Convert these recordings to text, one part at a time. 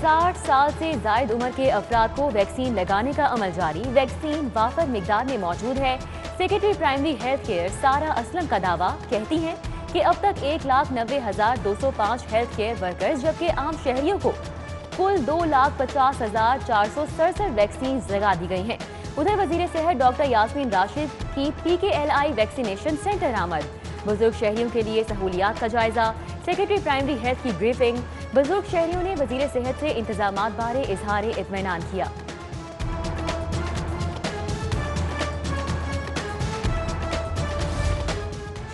60 साल से जायद उम्र के अफराद को वैक्सीन लगाने का अमल जारी। वैक्सीन वाफर मिकदार में मौजूद है। सेक्रेटरी प्राइमरी हेल्थ केयर सारा असलम का दावा, कहती हैं कि अब तक 1,90,205 हेल्थ केयर वर्कर्स जबकि आम शहरियों को कुल 2,50,467 वैक्सीन लगा दी गई हैं। उधर वजीर सेहत डॉक्टर यास्मीन राशिद की PKLI वैक्सीनेशन सेंटर आमद। बुजुर्ग शहरियों के लिए सहूलियात का जायजा। सेक्रेटरी प्राइमरी हेल्थ की ब्रीफिंग। बुजुर्ग शहरियों ने वजीर सेहत से इंतजामात बारे इजहार इत्मीनान किया।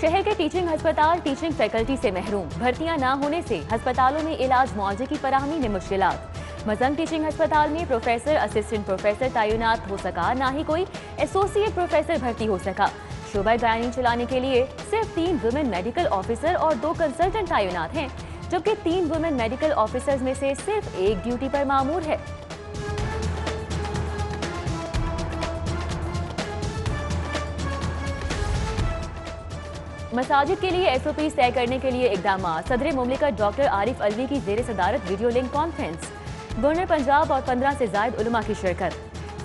शहर के टीचिंग अस्पताल टीचिंग फैकल्टी से महरूम। भर्तियां न होने से अस्पतालों में इलाज मुआवजे की फराहमी में मुश्किलात। मजंग टीचिंग अस्पताल में प्रोफेसर असिस्टेंट प्रोफेसर तैनात हो सका, ना ही कोई एसोसिएट प्रोफेसर भर्ती हो सका। शोबा गायनी चलाने के लिए सिर्फ 3 वुमेन मेडिकल ऑफिसर और 2 कंसल्टेंट तैनात हैं, जबकि 3 वुमेन मेडिकल ऑफिसर्स में से सिर्फ 1 ड्यूटी पर मामूर है। मसाजिद के लिए SOP तय करने के लिए इकदाम। सदर मुमलिकत डॉक्टर आरिफ अलवी की जेर सदारत video link conference. Governor Punjab और 15 से जायद उलमा की शिरकत।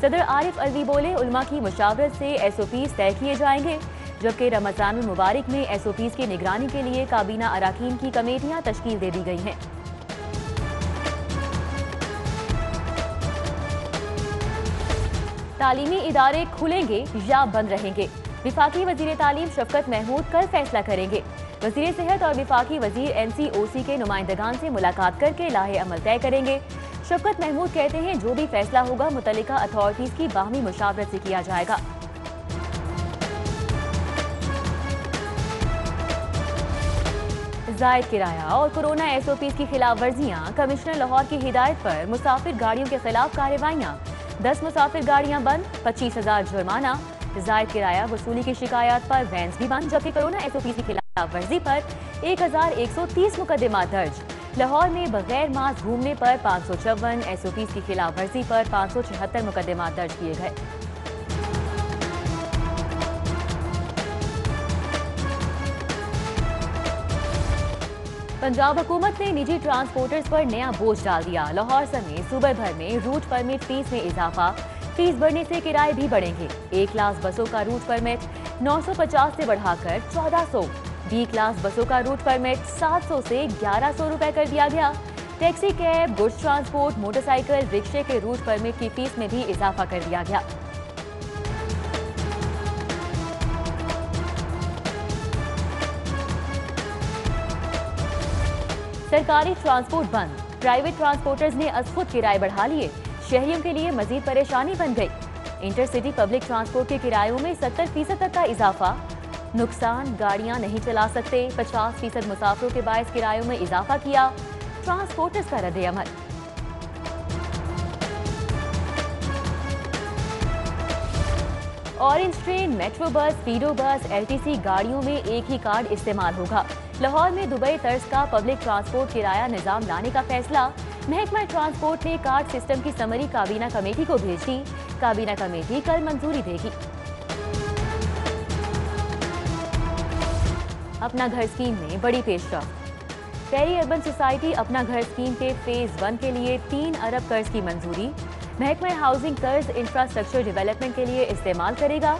सदर आरिफ अलवी बोले, उलमा की मुशावरत से SOPs तय किए जाएंगे, जबकि रमजान मुबारक में SOPs की निगरानी के लिए काबीना अराकीन की कमेटियां तश्कील दे दी गई हैं। तालीमी इदारे खुलेंगे या बंद रहेंगे, विफाकी वजीर तालीम शफकत महमूद कल फैसला करेंगे। वजीर सेहत और विफाकी वजीर NCOC के नुमाइंदगान से मुलाकात करके लाहे अमल तय करेंगे। शफकत महमूद कहते हैं, जो भी फैसला होगा मुतल्लिका अथॉरिटीज की बाहमी मुशावरत से किया जाएगा। जायद किराया और कोरोना SOPs की खिलाफ वर्जियां। कमिश्नर लाहौर की हिदायत पर मुसाफिर गाड़ियों के खिलाफ कार्रवाइयां। 10 मुसाफिर गाड़ियां बंद, 25,000 जुर्माना। जायद किराया वसूली की शिकायत पर वैन्स भी बंद, जबकि कोरोना SOPs की खिलाफ वर्जी पर 1,130 मुकदमा दर्ज। लाहौर में बगैर मास्क घूमने पर 554, SOPs की खिलाफ वर्जी पर 576 मुकदमा दर्ज किए गए। पंजाब हुकूमत ने निजी ट्रांसपोर्टर्स पर नया बोझ डाल दिया। लाहौर समेत सूबे भर में रूट परमिट फीस में इजाफा। फीस बढ़ने से किराए भी बढ़ेंगे। A क्लास बसों का रूट परमिट 950 से बढ़ाकर 1400, B क्लास बसों का रूट परमिट 700 से 1100 रुपए कर दिया गया। Taxi, cab, goods transport, motorcycle, रिक्शे के रूट परमिट की फीस में भी इजाफा कर दिया गया। सरकारी ट्रांसपोर्ट बंद। प्राइवेट ट्रांसपोर्टर्स ने अज़खुद किराए बढ़ा लिए। शहरियों के लिए मजीद परेशानी बन गई। इंटरसिटी पब्लिक ट्रांसपोर्ट के किरायों में 70% तक का इजाफा। नुकसान, गाड़ियां नहीं चला सकते। 50% मुसाफिरों के बायस किरायों में इजाफा किया। ट्रांसपोर्टर्स का रद्द-ए-अमल। Orange train, metro bus, feeder bus, LTC गाड़ियों में एक ही कार्ड इस्तेमाल होगा। लाहौर में दुबई तर्ज का पब्लिक ट्रांसपोर्ट किराया निजाम लाने का फैसला। महकमा ट्रांसपोर्ट ने कार्ड सिस्टम की समरी काबीना कमेटी को भेज दी। काबीना कमेटी कल मंजूरी देगी। अपना घर स्कीम में बड़ी पेशरफ्त। पेरी अर्बन सोसाइटी अपना घर स्कीम के फेज 1 के लिए 3 अरब कर्ज की मंजूरी। महकमा हाउसिंग कर्ज इंफ्रास्ट्रक्चर डेवलपमेंट के लिए इस्तेमाल करेगा।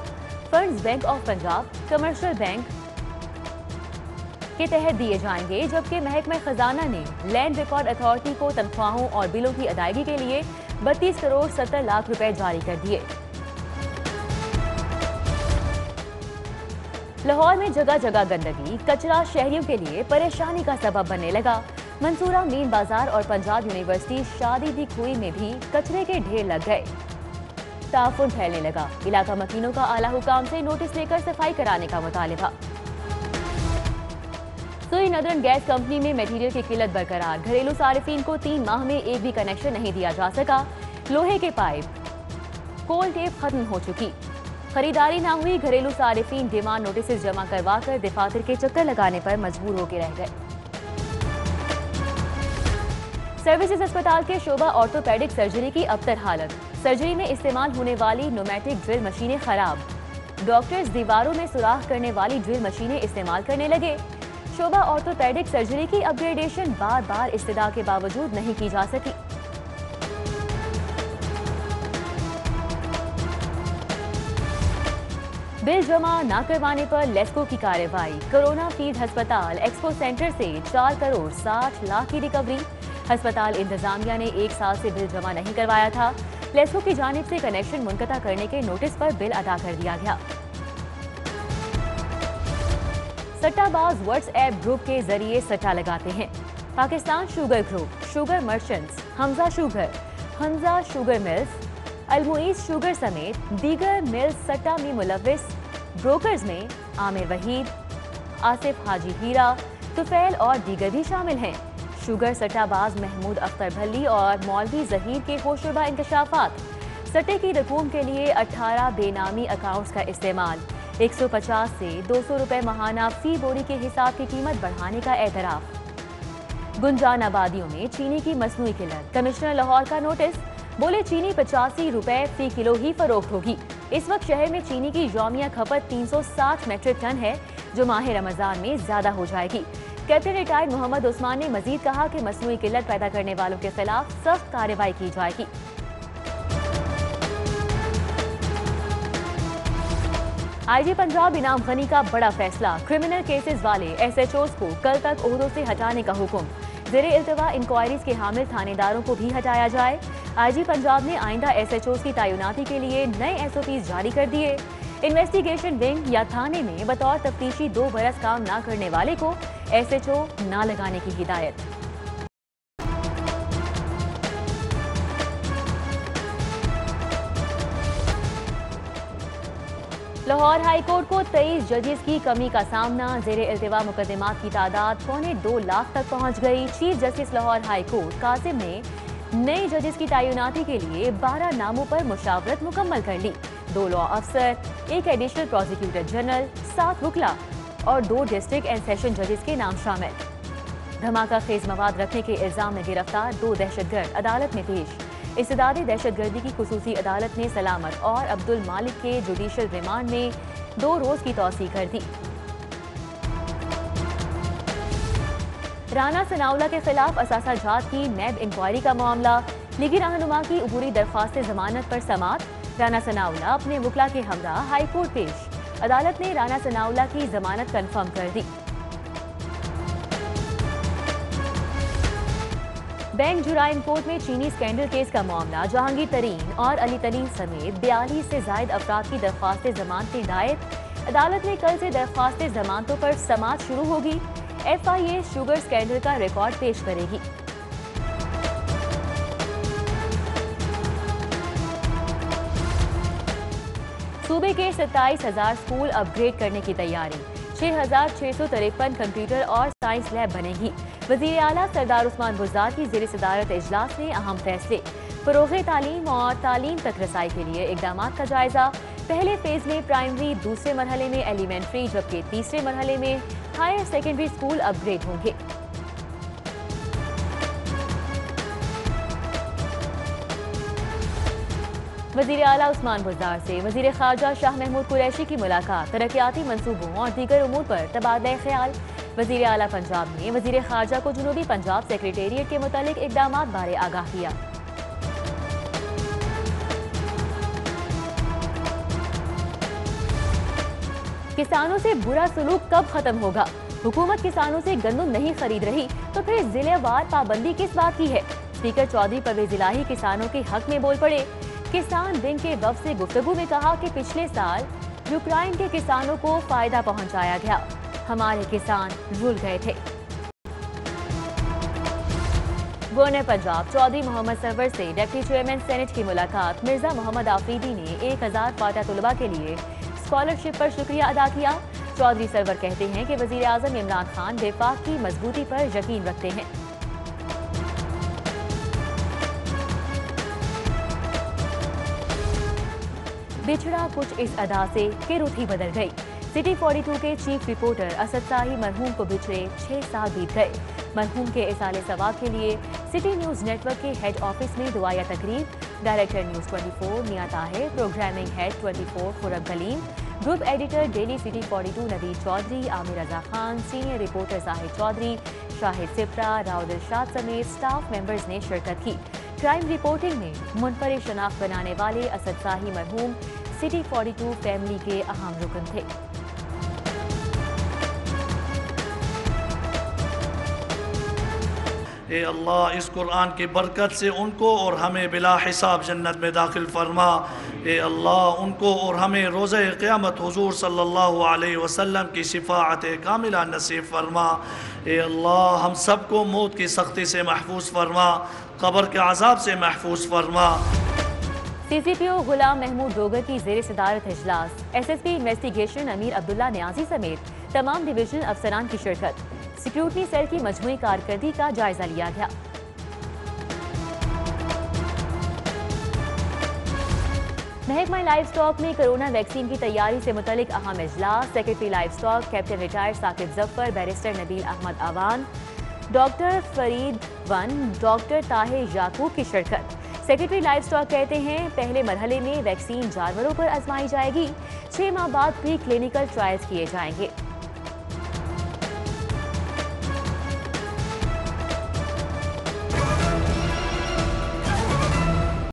Funds bank of Punjab, commercial bank के तहत दिए जाएंगे, जबकि महकमा खजाना ने लैंड रिकॉर्ड अथॉरिटी को तनख्वाहों और बिलों की अदायगी के लिए 32 करोड़ 70 लाख रुपए जारी कर दिए। लाहौर में जगह जगह गंदगी, कचरा शहरियों के लिए परेशानी का सबब बनने लगा। मंसूरा, मीन बाजार और पंजाब यूनिवर्सिटी शादी दी खुई में भी कचरे के ढेर लग गए। ताफुन फैलने लगा। इलाका मकीनों का आला हुकाम से नोटिस लेकर सफाई कराने का मुतालिबा। सुई नदरन गैस कंपनी में मटीरियल की किल्लत बरकरार। घरेलू सारिफीन को 3 माह में एक भी कनेक्शन नहीं दिया जा सका। लोहे के पाइप, कोल टेप खत्म हो चुकी। खरीदारी ना हुई। घरेलू सारिफीन डिमांड नोटिस जमा करवा कर दफातर के चक्कर लगाने पर मजबूर होकर रह गए। सर्विसेज अस्पताल के शोबा ऑर्थोपेडिक सर्जरी की अबतर हालत। सर्जरी में इस्तेमाल होने वाली न्यूमेटिक ड्रिल मशीनें खराब। डॉक्टर्स दीवारों में सुराख करने वाली ड्रिल मशीनें इस्तेमाल करने लगे। शोबा ऑर्थोपेडिक सर्जरी की अपग्रेडेशन बार बार इस्तदा के बावजूद नहीं की जा सकी। बिल जमा न करवाने पर लेस्को की कार्रवाई। कोरोना फील्ड अस्पताल एक्सपो सेंटर से 4 करोड़ 60 लाख की रिकवरी। अस्पताल इंतजामिया ने 1 साल से बिल जमा नहीं करवाया था। लेस्को की जानिब से कनेक्शन मुनक़ता करने के नोटिस पर बिल अदा कर दिया गया। सट्टाबाज व्हाट्सएप ग्रुप के जरिए सट्टा लगाते हैं। Pakistan sugar group, sugar merchants, Hamza sugar mills, Almoiz sugar समेत दीगर मिल्स सट्टा में मुलव्विस। ब्रोकर्स में आमिर वहीद, आसिफ हाजी हीरा, तुफैल और दीगर भी शामिल हैं। शुगर सट्टाबाज महमूद अख्तर भल्ली और मौलवी जहीर के होशरुबा इंकशाफात। सट्टे की रकूम के लिए 18 बेनामी अकाउंट्स का इस्तेमाल। 150 से 200 रुपए माहाना फी बोरी के हिसाब की कीमत बढ़ाने का एतराफ। गुंजान आबादियों में चीनी की मसनूई किल्लत। कमिश्नर लाहौर का नोटिस, बोले चीनी 85 रुपए फी किलो ही फरोख्त होगी। इस वक्त शहर में चीनी की यौमिया खपत 360 मेट्रिक टन है, जो माह रमजान में ज्यादा हो जाएगी। कैप्टन रिटायर्ड मोहम्मद उस्मान ने मजीद कहा कि मसनूई किल्लत पैदा करने वालों के खिलाफ सख्त कार्रवाई की जाएगी। आईजी पंजाब इनाम गनी का बड़ा फैसला। क्रिमिनल केसेस वाले SHOs को कल तक ओहदों से हटाने का हुक्म। ज़ेरे इल्तवा इंक्वायरीज के हामिल थानेदारों को भी हटाया जाए। आईजी पंजाब ने आइंदा SHOs की तैनाती के लिए नए SOPs जारी कर दिए। इन्वेस्टिगेशन विंग या थाने में बतौर तफ्तीशी 2 बरस काम न करने वाले को SHO न लगाने की हिदायत। लाहौर हाई कोर्ट को 23 जजेस की कमी का सामना। ज़ेरे इल्तिवा मुकदमात की तादाद 1.25 लाख तक पहुंच गई। Chief justice Lahore high court Qasim ने नए जजेस की तैनाती के लिए 12 नामों पर मुशावरत मुकम्मल कर ली। 2 लॉ अफसर, 1 एडिशनल प्रोसिक्यूटर जनरल, 7 वकला और 2 डिस्ट्रिक्ट एंड सेशन जजेस के नाम शामिल। धमाका खेज मवाद रखने के इल्जाम में गिरफ्तार 2 दहशतगर्द अदालत में पेश। इस्तेदादी दहशतगर्दी की खुसूसी अदालत ने सलामत और अब्दुल मालिक के जुडिशल रिमांड में 2 रोज की तौसीह कर दी। राना सनाउल्लाह के खिलाफ असासा जात की नैब इंक्वायरी का मामला। लीगी रहनुमा की अबूरी दरख्वास्त जमानत पर समात। राना सनाउल्लाह अपने वकला के हमरा हाई कोर्ट पेश। अदालत ने राना सनाउल्लाह की जमानत कन्फर्म कर दी। बैंक जुराइम कोर्ट में चीनी स्कैंडल केस का मामला। जहांगीर तरीन और अली तरीन समेत 42 से जायद अफराद की दरख्वास्त जमानतें दायर। अदालत ने कल से दरख्वास्त जमानतों पर समाअत शुरू होगी। FIA शुगर स्कैंडल का रिकॉर्ड पेश करेगी। सूबे के 27,000 स्कूल अपग्रेड करने की तैयारी। 6,653 कंप्यूटर और साइंस लैब बनेगी। वजीर आला सरदार उस्मान बुज़दार की ज़ेर सदारत इजलास में अहम फैसले। फरोग़ तालीम और तालीम तक रसाई के लिए इक़दामात का जायजा। पहले फेज में प्राइमरी, दूसरे मरहले में एलिमेंट्री, जबकि तीसरे मरहले में हायर सेकेंडरी स्कूल अपग्रेड होंगे। वजीर आला उस्मान बुज़दार से वजीर ख़ारजा शाह महमूद कुरैशी की मुलाकात। तरक्याती मंसूबों और दीगर उमूर पर तबादला ख्याल। वजीर आला पंजाब ने वजीर ख़ारजा को जनूबी पंजाब सेक्रेटेरिएट के मुतालिक इक़दामात बारे आगाह किया। किसानों से बुरा सलूक कब खत्म होगा? हुकूमत किसानों से गंदम नहीं खरीद रही तो फिर जिलेवार पाबंदी किस बात की है? स्पीकर चौधरी परवेज इलाही किसानों के हक में बोल पड़े। किसान विंग के वफ़द से गुफ्तगू में कहा कि पिछले साल यूक्रेन के किसानों को फायदा पहुंचाया गया, हमारे किसान रुल गए थे। गवर्नर पंजाब चौधरी मोहम्मद सरवर से डिप्टी चेयरमैन सेनेट की मुलाकात। मिर्जा मोहम्मद आफरीदी ने 1000 फाटा तलबा के लिए स्कॉलरशिप पर शुक्रिया अदा किया। चौधरी सरवर कहते हैं कि वजीर आजम इमरान खान विफाक की मजबूती पर यकीन रखते हैं। बिछड़ा कुछ इस अदा से कि रुत ही बदल गई। सिटी 42 के चीफ रिपोर्टर असद साही मरहूम को बिछड़े 6 साल बीत गए। मरहूम के इसाले सवाब के लिए सिटी न्यूज नेटवर्क के हेड ऑफिस में दुआया तकरीब। Director news 24 Mian Tahir, programming head 24 Khurram Kaleem, group editor daily city 42 Naveed Chaudhry, Aamir Raza Khan, senior reporter Sahid Chaudhry, Shahid Sipra, राउद इरशाद समेत स्टाफ मेंबर्स ने शिरकत की। क्राइम रिपोर्टिंग में मुनफरिद शनाख्त बनाने वाले असद साही मरहूम सिटी 42 फैमिली के अहम रुकन थे। ए अल्लाह, इस कुरान की बरकत से उनको और हमें बिला हिसाब जन्नत में दाखिल फरमा। ए अल्लाह, उनको और हमें रोज़े क़यामत हुज़ूर सल्लल्लाहु अलैहि वसल्लम की शिफ़ाअत कामिला नसीब फरमा। ए अल्लाह, हम सबको मौत की सख्ती से महफूज फरमा, कब्र के अज़ाब से महफूज फरमा। CCPO गुलाम महमूद डोगर की ज़ेर सदारत इजलास, SSP इन्वेस्टिगेशन अमीर अब्दुल्ला न्याजी समेत तमाम डिवीजनल अफसरान की शिरकत। सिक्योरिटी सेल की मजमूई कारकर्दगी का जायजा लिया गया। महकमा लाइव स्टॉक में कोरोना वैक्सीन की तैयारी से मुतल्लिक अहम इजलास। Secretary live stock captain retired Saqib Zafar, barrister Nabeel Ahmed Awan, doctor Farid वन, डॉक्टर ताहिर याकूब की शिरकत। सेक्रेटरी लाइव स्टॉक कहते हैं पहले मरहले में वैक्सीन जानवरों पर आजमाई जाएगी, 6 माह बाद प्री क्लिनिकल ट्रायल्स किए जाएंगे।